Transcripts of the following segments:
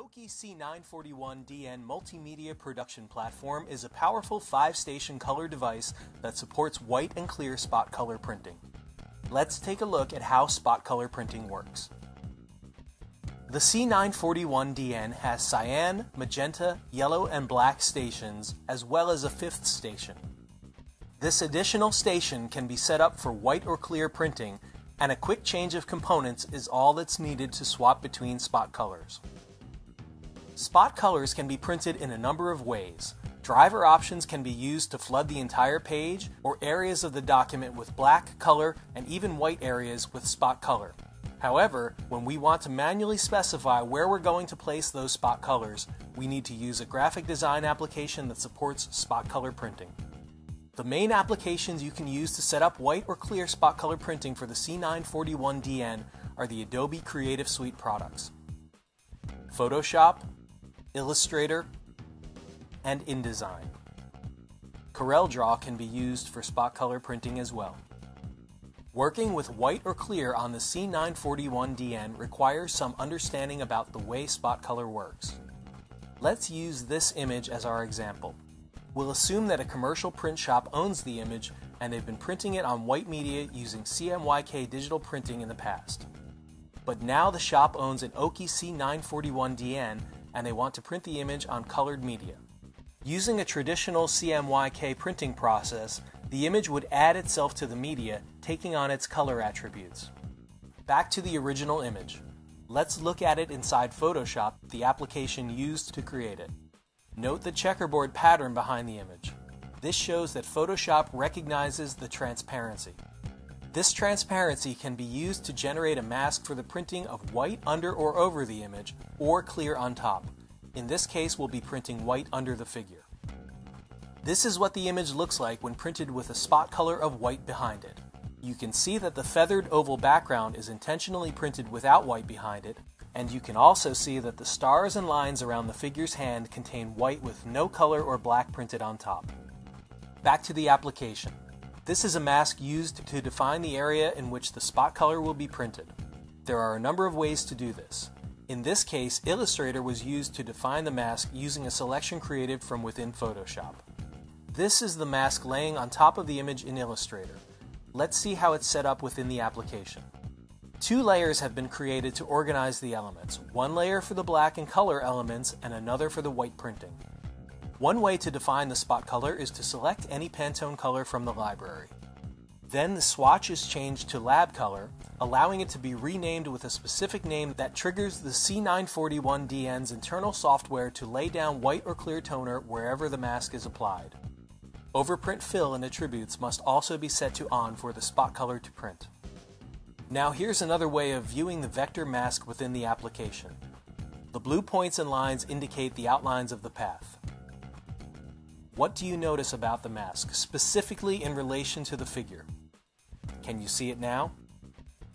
The Oki C941DN multimedia production platform is a powerful 5-station color device that supports white and clear spot color printing. Let's take a look at how spot color printing works. The C941DN has cyan, magenta, yellow, and black stations, as well as a 5th station. This additional station can be set up for white or clear printing, and a quick change of components is all that's needed to swap between spot colors. Spot colors can be printed in a number of ways. Driver options can be used to flood the entire page, or areas of the document with black color and even white areas with spot color. However, when we want to manually specify where we're going to place those spot colors, we need to use a graphic design application that supports spot color printing. The main applications you can use to set up white or clear spot color printing for the C941DN are the Adobe Creative Suite products: Photoshop, Illustrator, and InDesign. CorelDRAW can be used for spot color printing as well. Working with white or clear on the C941DN requires some understanding about the way spot color works. Let's use this image as our example. We'll assume that a commercial print shop owns the image and they've been printing it on white media using CMYK digital printing in the past. But now the shop owns an Oki C941DN and they want to print the image on colored media. Using a traditional CMYK printing process, the image would add itself to the media, taking on its color attributes. Back to the original image. Let's look at it inside Photoshop, the application used to create it. Note the checkerboard pattern behind the image. This shows that Photoshop recognizes the transparency. This transparency can be used to generate a mask for the printing of white under or over the image, or clear on top. In this case, we'll be printing white under the figure. This is what the image looks like when printed with a spot color of white behind it. You can see that the feathered oval background is intentionally printed without white behind it, and you can also see that the stars and lines around the figure's hand contain white with no color or black printed on top. Back to the application. This is a mask used to define the area in which the spot color will be printed. There are a number of ways to do this. In this case, Illustrator was used to define the mask using a selection created from within Photoshop. This is the mask laying on top of the image in Illustrator. Let's see how it's set up within the application. 2 layers have been created to organize the elements, one layer for the black and color elements and another for the white printing. One way to define the spot color is to select any Pantone color from the library. Then the swatch is changed to lab color, allowing it to be renamed with a specific name that triggers the C941DN's internal software to lay down white or clear toner wherever the mask is applied. Overprint fill and attributes must also be set to on for the spot color to print. Now here's another way of viewing the vector mask within the application. The blue points and lines indicate the outlines of the path. What do you notice about the mask, specifically in relation to the figure? Can you see it now?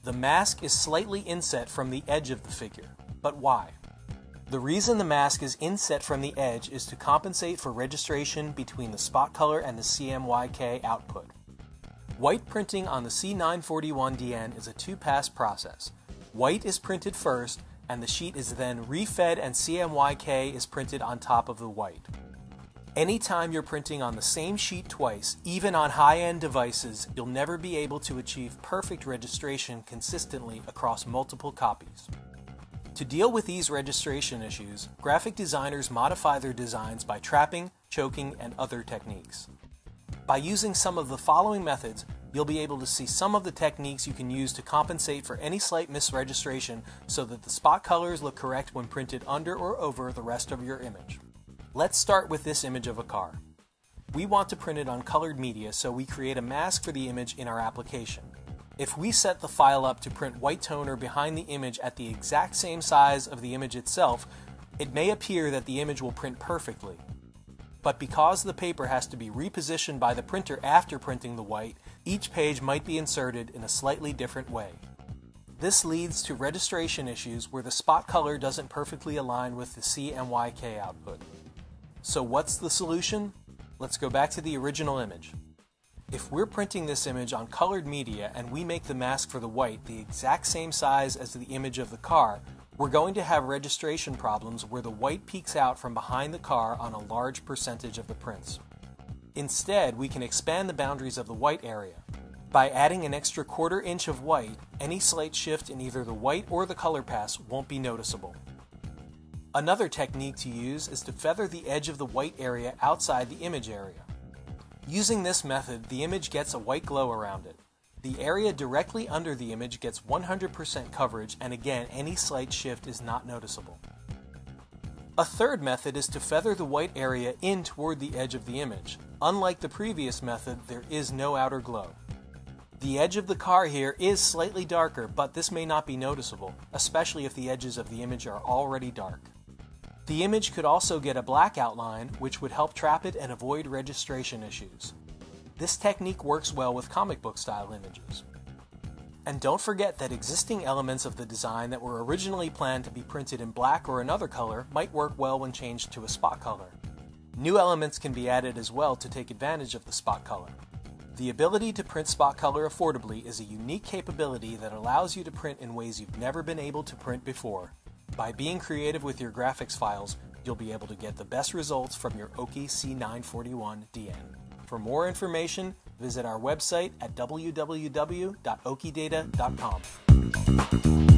The mask is slightly inset from the edge of the figure, but why? The reason the mask is inset from the edge is to compensate for registration between the spot color and the CMYK output. White printing on the C941DN is a 2-pass process. White is printed first, and the sheet is then refed and CMYK is printed on top of the white. Anytime you're printing on the same sheet twice, even on high-end devices, you'll never be able to achieve perfect registration consistently across multiple copies. To deal with these registration issues, graphic designers modify their designs by trapping, choking, and other techniques. By using some of the following methods, you'll be able to see some of the techniques you can use to compensate for any slight misregistration so that the spot colors look correct when printed under or over the rest of your image. Let's start with this image of a car. We want to print it on colored media, so we create a mask for the image in our application. If we set the file up to print white toner behind the image at the exact same size of the image itself, it may appear that the image will print perfectly. But because the paper has to be repositioned by the printer after printing the white, each page might be inserted in a slightly different way. This leads to registration issues where the spot color doesn't perfectly align with the CMYK output. So what's the solution? Let's go back to the original image. If we're printing this image on colored media and we make the mask for the white the exact same size as the image of the car, We're going to have registration problems where the white peeks out from behind the car on a large percentage of the prints. Instead, we can expand the boundaries of the white area. By adding an extra 1/4 inch of white, any slight shift in either the white or the color pass won't be noticeable. Another technique to use is to feather the edge of the white area outside the image area. Using this method, the image gets a white glow around it. The area directly under the image gets 100% coverage, and again, any slight shift is not noticeable. A third method is to feather the white area in toward the edge of the image. Unlike the previous method, there is no outer glow. The edge of the car here is slightly darker, but this may not be noticeable, especially if the edges of the image are already dark. The image could also get a black outline, which would help trap it and avoid registration issues. This technique works well with comic book style images. And don't forget that existing elements of the design that were originally planned to be printed in black or another color might work well when changed to a spot color. New elements can be added as well to take advantage of the spot color. The ability to print spot color affordably is a unique capability that allows you to print in ways you've never been able to print before. By being creative with your graphics files, you'll be able to get the best results from your Oki C941DN. For more information, visit our website at www.okidata.com.